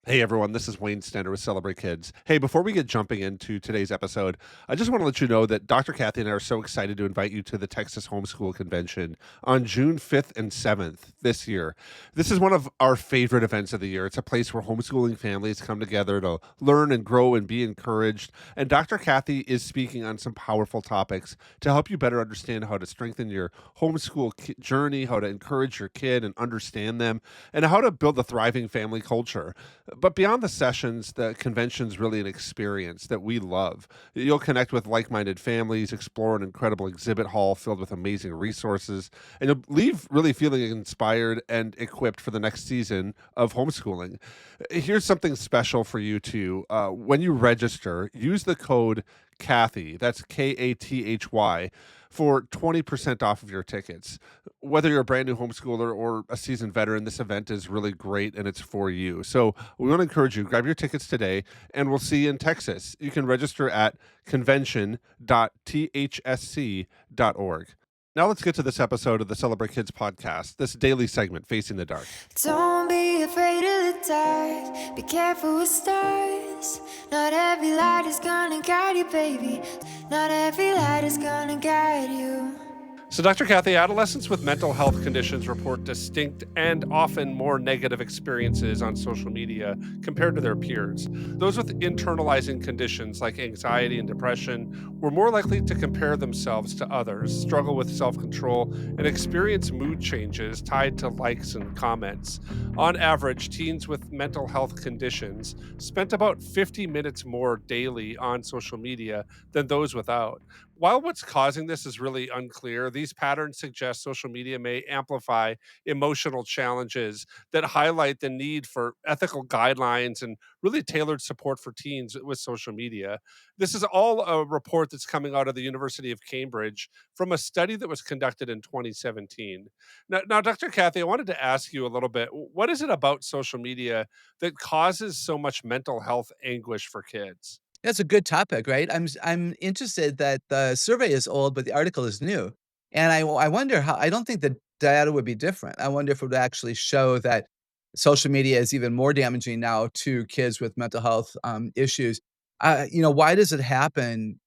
Hey everyone, this is Wayne Stender with Celebrate Kids. Hey, before we get jumping into today's episode, I just want to let you know that Dr. Kathy and I are so excited to invite you to the Texas Homeschool Convention on June 5th and 7th this year. This is one of our favorite events of the year. It's a place where homeschooling families come together to learn and grow and be encouraged. And Dr. Kathy is speaking on some powerful topics to help you better understand how to strengthen your journey, how to encourage your kid and understand them, and how to build a thriving family culture. But beyond the sessions, the convention's really an experience that we love. You'll connect with like minded families, explore an incredible exhibit hall filled with amazing resources, and you'll leave really feeling inspired and equipped for the next season of homeschooling. Here's something special for you too. When you register, use the code Kathy, that's Kathy, for 20% off of your tickets. Whether you're a brand new homeschooler or a seasoned veteran, this event is really great and it's for you. So we want to encourage you, grab your tickets today, and we'll see you in Texas. You can register at convention.thsc.org. Now let's get to this episode of the Celebrate Kids podcast, this daily segment, Facing the Dark. Don't be afraid of the dark. Be careful with stars. Not every light is gonna guide you, baby. Not every light is gonna guide you. So, Dr. Kathy, adolescents with mental health conditions report distinct and often more negative experiences on social media compared to their peers. Those with internalizing conditions like anxiety and depression were more likely to compare themselves to others, struggle with self control, and experience mood changes tied to likes and comments. On average, teens with mental health conditions spent about 50 minutes more daily on social media than those without. While what's causing this is really unclear, these patterns suggest social media may amplify emotional challenges that highlight the need for ethical guidelines and really tailored support for teens with social media. This is all a report that's coming out of the University of Cambridge from a study that was conducted in 2017. Now, Dr. Kathy, I wanted to ask you a little bit, what is it about social media that causes so much mental health anguish for kids? That's a good topic, right? I'm interested that the survey is old, but the article is new, and I wonder how. I don't think the data would be different. I wonder if it would actually show that social media is even more damaging now to kids with mental health, issues. Why does it happen?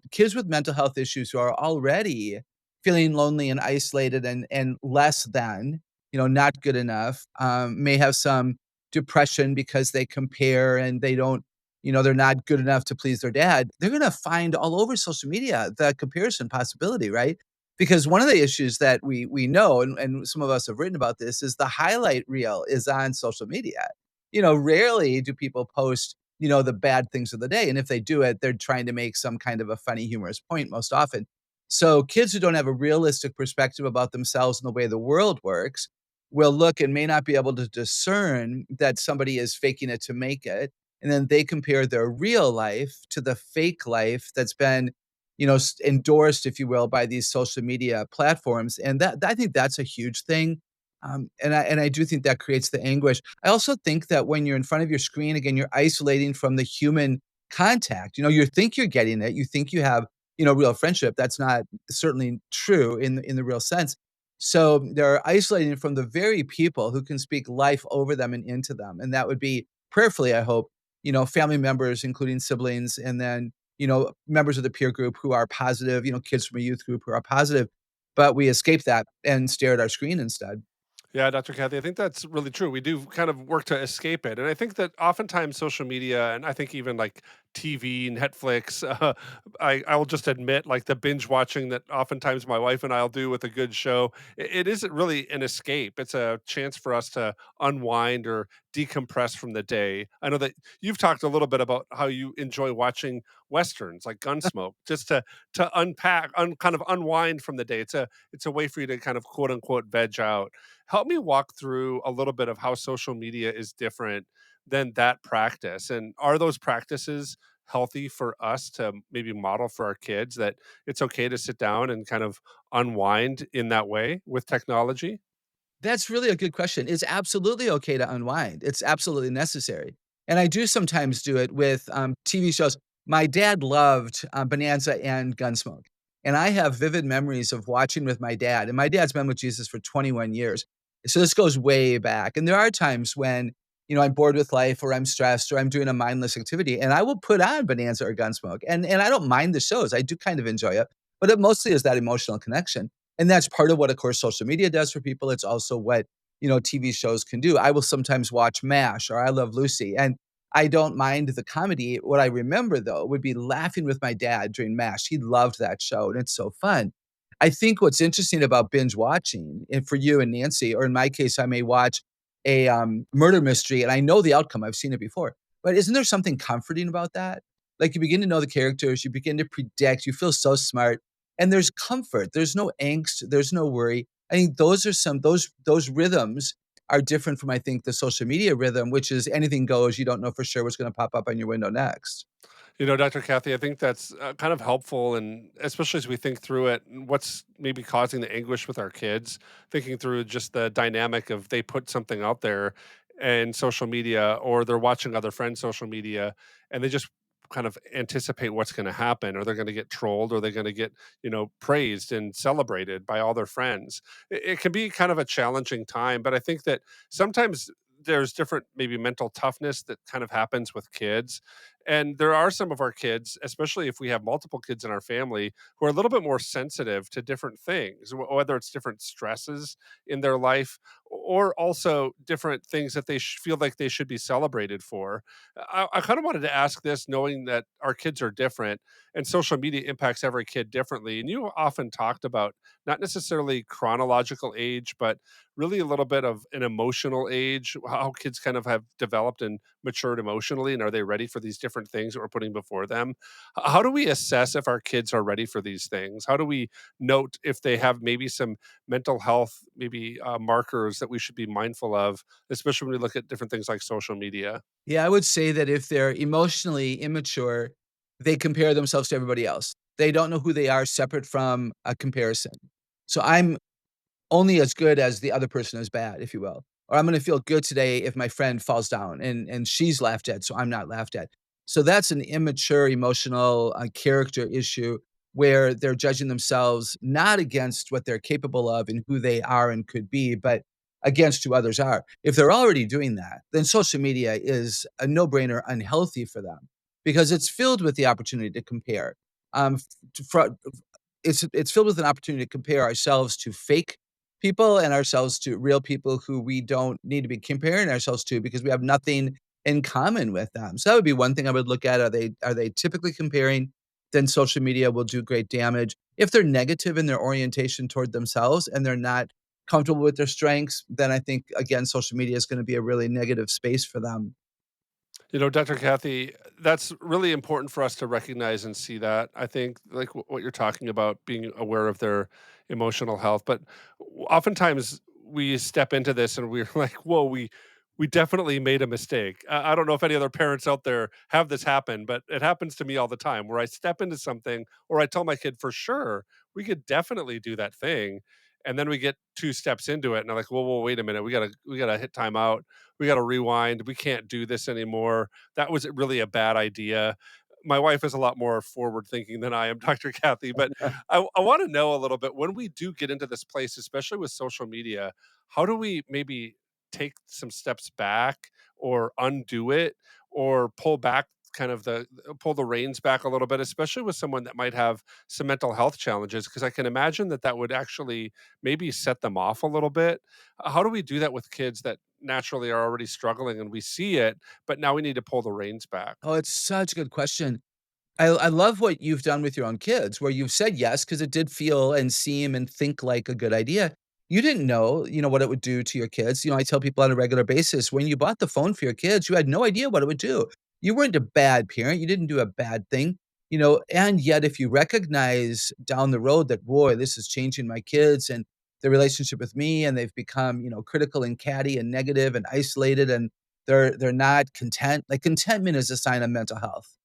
Kids with mental health issues who are already feeling lonely and isolated and less than, not good enough, may have some depression because they compare and they don't they're not good enough to please their dad, they're gonna find all over social media the comparison possibility, right? Because one of the issues that we know, and some of us have written about this, is the highlight reel is on social media. Rarely do people post, the bad things of the day, and if they do it, they're trying to make some kind of a funny, humorous point most often. So kids who don't have a realistic perspective about themselves and the way the world works will look and may not be able to discern that somebody is faking it to make it, and then they compare their real life to the fake life that's been, endorsed, if you will, by these social media platforms, and that I think that's a huge thing, and I do think that creates the anguish. I also think that when you're in front of your screen, again, you're isolating from the human contact. You think you're getting it, you think you have, real friendship. That's not certainly true in the real sense. So they're isolating from the very people who can speak life over them and into them, and that would be prayerfully, I hope, family members, including siblings, and then, members of the peer group who are positive, kids from a youth group who are positive, but we escape that and stare at our screen instead. Yeah, Dr. Kathy, I think that's really true. We do kind of work to escape it. And I think that oftentimes social media and I think even like TV, Netflix, I will just admit like the binge watching that oftentimes my wife and I'll do with a good show, it isn't really an escape. It's a chance for us to unwind or decompress from the day. I know that you've talked a little bit about how you enjoy watching westerns like Gunsmoke just to unpack, kind of unwind from the day. It's a way for you to kind of quote unquote veg out. Help me walk through a little bit of how social media is different than that practice. And are those practices healthy for us to maybe model for our kids that it's okay to sit down and kind of unwind in that way with technology? That's really a good question. It's absolutely okay to unwind. It's absolutely necessary. And I do sometimes do it with TV shows. My dad loved Bonanza and Gunsmoke. And I have vivid memories of watching with my dad. And my dad's been with Jesus for 21 years. So this goes way back. And there are times when, I'm bored with life or I'm stressed or I'm doing a mindless activity, and I will put on Bonanza or Gunsmoke. And I don't mind the shows. I do kind of enjoy it, but it mostly is that emotional connection. And that's part of what, of course, social media does for people. It's also what, TV shows can do. I will sometimes watch MASH or I Love Lucy, and I don't mind the comedy. What I remember though would be laughing with my dad during MASH. He loved that show, and it's so fun. I think what's interesting about binge watching, and for you and Nancy, or in my case, I may watch a murder mystery and I know the outcome. I've seen it before. But isn't there something comforting about that? Like you begin to know the characters, you begin to predict, you feel so smart, and there's comfort. There's no angst, there's no worry. I think those are those rhythms are different from I think the social media rhythm, which is anything goes. You don't know for sure what's going to pop up on your window next. Dr. Kathy, I think that's kind of helpful, and especially as we think through it, and what's maybe causing the anguish with our kids, thinking through just the dynamic of they put something out there in social media, or they're watching other friends' social media, and they just kind of anticipate what's going to happen, or they're going to get trolled, or they're going to get praised and celebrated by all their friends. It can be kind of a challenging time, but I think that sometimes there's different maybe mental toughness that kind of happens with kids, and there are some of our kids, especially if we have multiple kids in our family, who are a little bit more sensitive to different things, whether it's different stresses in their life or also different things that they feel like they should be celebrated for. I kind of wanted to ask this, knowing that our kids are different and social media impacts every kid differently. And you often talked about not necessarily chronological age, but really a little bit of an emotional age, how kids kind of have developed and matured emotionally, and are they ready for these different things that we're putting before them? How do we assess if our kids are ready for these things? How do we note if they have maybe some mental health, maybe markers that we should be mindful of, especially when we look at different things like social media? Yeah, I would say that if they're emotionally immature, they compare themselves to everybody else. They don't know who they are separate from a comparison. So I'm only as good as the other person is bad, if you will. Or I'm gonna feel good today if my friend falls down and she's laughed at, so I'm not laughed at. So that's an immature emotional, character issue where they're judging themselves not against what they're capable of and who they are and could be, but against who others are. If they're already doing that, then social media is a no-brainer unhealthy for them because it's filled with the opportunity to compare. F to fro it's filled with an opportunity to compare ourselves to fake people and ourselves to real people who we don't need to be comparing ourselves to because we have nothing in common with them. So that would be one thing I would look at. Are they typically comparing? Then social media will do great damage. If they're negative in their orientation toward themselves and they're not comfortable with their strengths, then I think again social media is going to be a really negative space for them. Dr. Kathy, that's really important for us to recognize and see that. I think, like what you're talking about, being aware of their emotional health, but oftentimes we step into this and we're like, "Whoa, we definitely made a mistake." I don't know if any other parents out there have this happen, but it happens to me all the time where I step into something, or I tell my kid for sure we could definitely do that thing, and then we get two steps into it, and I'm like, "Whoa, wait a minute, we gotta hit time out, we got to rewind. We can't do this anymore. That was really a bad idea." My wife is a lot more forward thinking than I am, Dr. Kathy, but I want to know a little bit, when we do get into this place, especially with social media, how do we maybe take some steps back, or undo it, or pull back kind of pull the reins back a little bit, especially with someone that might have some mental health challenges, because I can imagine that that would actually maybe set them off a little bit. How do we do that with kids that naturally are already struggling and we see it, but now we need to pull the reins back? Oh, it's such a good question. I love what you've done with your own kids, where you've said yes because it did feel and seem and think like a good idea. You didn't know, what it would do to your kids. I tell people on a regular basis, when you bought the phone for your kids, you had no idea what it would do. You weren't a bad parent. You didn't do a bad thing, and yet if you recognize down the road that, boy, this is changing my kids and their relationship with me, and they've become, critical and catty and negative and isolated, and they're not content. Like contentment is a sign of mental health.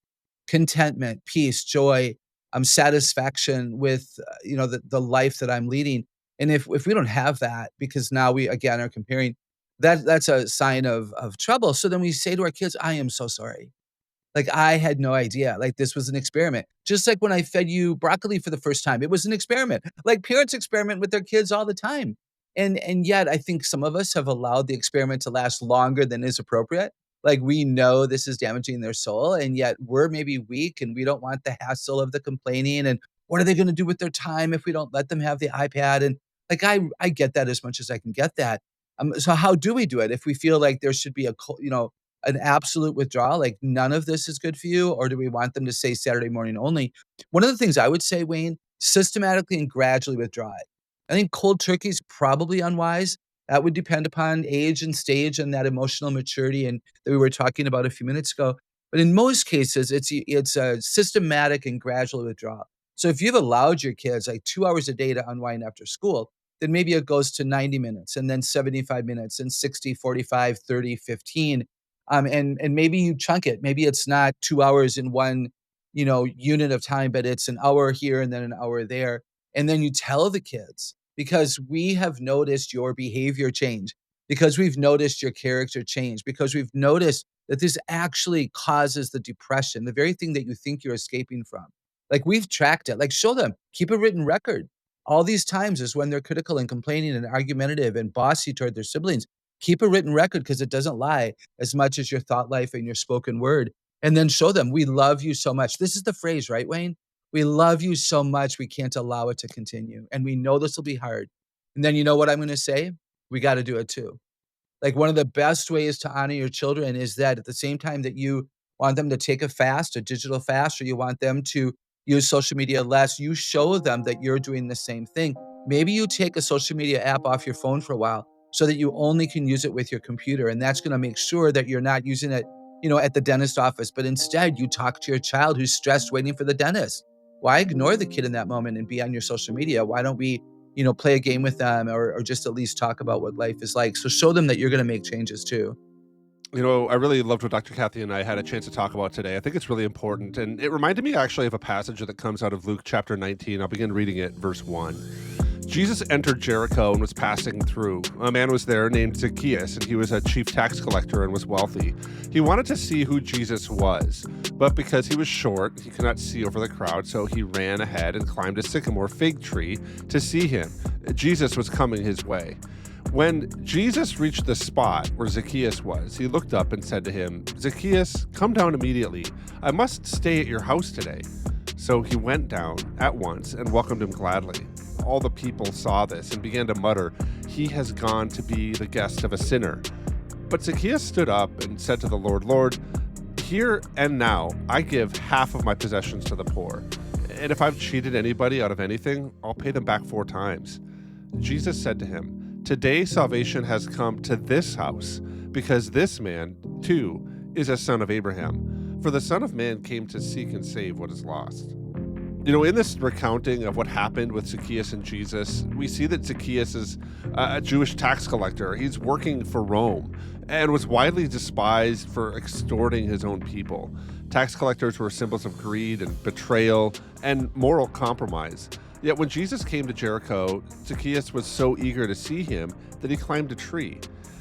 Contentment, peace, joy, satisfaction with, the life that I'm leading. And if we don't have that because now we again are comparing, that's a sign of trouble. So then we say to our kids, "I am so sorry. Like I had no idea. Like this was an experiment." Just like when I fed you broccoli for the first time, it was an experiment. Like parents experiment with their kids all the time. And yet I think some of us have allowed the experiment to last longer than is appropriate. Like, we know this is damaging their soul, and yet we're maybe weak, and we don't want the hassle of the complaining, and what are they gonna do with their time if we don't let them have the iPad? And, like, I get that as much as I can get that. So how do we do it? If we feel like there should be an absolute withdrawal, like, none of this is good for you, or do we want them to say Saturday morning only? One of the things I would say, Wayne, systematically and gradually withdraw it. I think cold turkey is probably unwise. That would depend upon age and stage and that emotional maturity and that we were talking about a few minutes ago. But in most cases, it's a systematic and gradual withdrawal. So if you've allowed your kids like 2 hours a day to unwind after school, then maybe it goes to 90 minutes and then 75 minutes and 60, 45, 30, 15. And maybe you chunk it. Maybe it's not 2 hours in one, unit of time, but it's an hour here and then an hour there. And then you tell the kids, because we have noticed your behavior change, because we've noticed your character change, because we've noticed that this actually causes the depression, the very thing that you think you're escaping from. Like, we've tracked it. Like, show them, keep a written record. All these times is when they're critical and complaining and argumentative and bossy toward their siblings. Keep a written record because it doesn't lie as much as your thought life and your spoken word. And then show them, we love you so much. This is the phrase, right, Wayne? We love you so much, we can't allow it to continue. And we know this will be hard. And then you know what I'm going to say? We got to do it too. Like, one of the best ways to honor your children is that at the same time that you want them to take a fast, a digital fast, or you want them to use social media less, you show them that you're doing the same thing. Maybe you take a social media app off your phone for a while so that you only can use it with your computer. And that's going to make sure that you're not using it, at the dentist office, but instead you talk to your child who's stressed waiting for the dentist. Why ignore the kid in that moment and be on your social media? Why don't we, play a game with them or just at least talk about what life is like? So show them that you're going to make changes too. I really loved what Dr. Kathy and I had a chance to talk about today. I think it's really important. And it reminded me actually of a passage that comes out of Luke chapter 19. I'll begin reading it, verse 1. Jesus entered Jericho and was passing through. A man was there named Zacchaeus, and he was a chief tax collector and was wealthy. He wanted to see who Jesus was, but because he was short, he could not see over the crowd, so he ran ahead and climbed a sycamore fig tree to see him. Jesus was coming his way. When Jesus reached the spot where Zacchaeus was, he looked up and said to him, "Zacchaeus, come down immediately. I must stay at your house today." So he went down at once and welcomed him gladly. All the people saw this and began to mutter, "He has gone to be the guest of a sinner." But Zacchaeus stood up and said to the Lord, "Lord, here and now I give half of my possessions to the poor. And if I've cheated anybody out of anything, I'll pay them back 4 times." Jesus said to him, "Today salvation has come to this house, because this man, too, is a son of Abraham. For the Son of Man came to seek and save what is lost." In this recounting of what happened with Zacchaeus and Jesus, we see that Zacchaeus is a Jewish tax collector. He's working for Rome and was widely despised for extorting his own people. Tax collectors were symbols of greed and betrayal and moral compromise. Yet when Jesus came to Jericho, Zacchaeus was so eager to see him that he climbed a tree.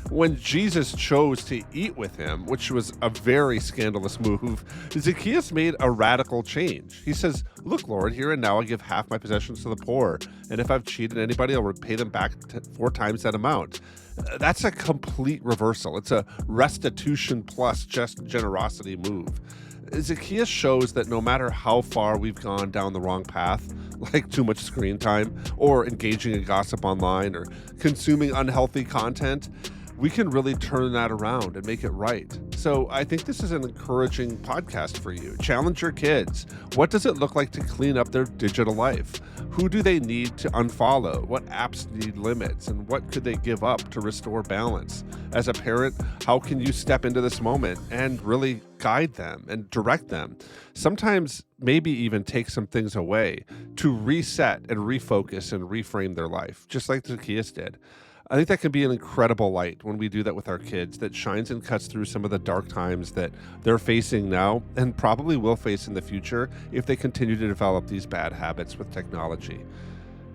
When Jesus chose to eat with him, which was a very scandalous move, Zacchaeus made a radical change. He says, "Look, Lord, here and now I give half my possessions to the poor, and if I've cheated anybody, I'll repay them back 4 times that amount." That's a complete reversal. It's a restitution plus just generosity move. Zacchaeus shows that no matter how far we've gone down the wrong path, like too much screen time, or engaging in gossip online, or consuming unhealthy content, we can really turn that around and make it right. So I think this is an encouraging podcast for you. Challenge your kids. What does it look like to clean up their digital life? Who do they need to unfollow? What apps need limits? And what could they give up to restore balance? As a parent, how can you step into this moment and really guide them and direct them? Sometimes maybe even take some things away to reset and refocus and reframe their life, just like Zacchaeus did. I think that can be an incredible light when we do that with our kids, that shines and cuts through some of the dark times that they're facing now and probably will face in the future if they continue to develop these bad habits with technology.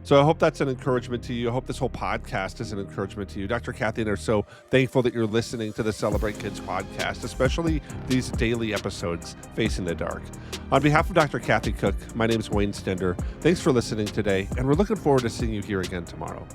So I hope that's an encouragement to you. I hope this whole podcast is an encouragement to you. Dr. Kathy and I are so thankful that you're listening to the Celebrate Kids podcast, especially these daily episodes, Facing the Dark. On behalf of Dr. Kathy Cook, my name is Wayne Stender. Thanks for listening today, and we're looking forward to seeing you here again tomorrow.